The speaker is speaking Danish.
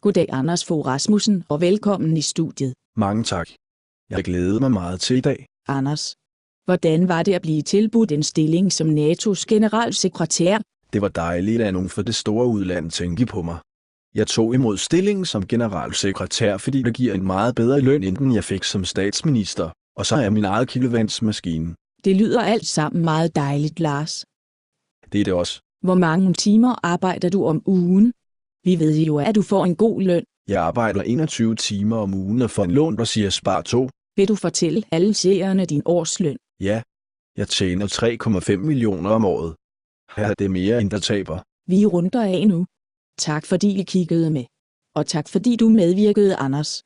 Goddag Anders Fogh Rasmussen og velkommen i studiet. Mange tak. Jeg har glædet mig meget til i dag. Anders, hvordan var det at blive tilbudt en stilling som NATO's generalsekretær? Det var dejligt, at nogen fra det store udland tænkte på mig. Jeg tog imod stillingen som generalsekretær, fordi det giver en meget bedre løn, end den jeg fik som statsminister, og så er jeg min eget kildevandsmaskine. Det lyder alt sammen meget dejligt, Lars. Det er det også. Hvor mange timer arbejder du om ugen? Vi ved jo, at du får en god løn. Jeg arbejder 21 timer om ugen og får en lån, der siger spar 2. Vil du fortælle alle seerne din årsløn? Ja, jeg tjener 3,5 millioner om året. Her er det mere, end der taber. Vi runder af nu. Tak fordi I kiggede med. Og tak fordi du medvirkede, Anders.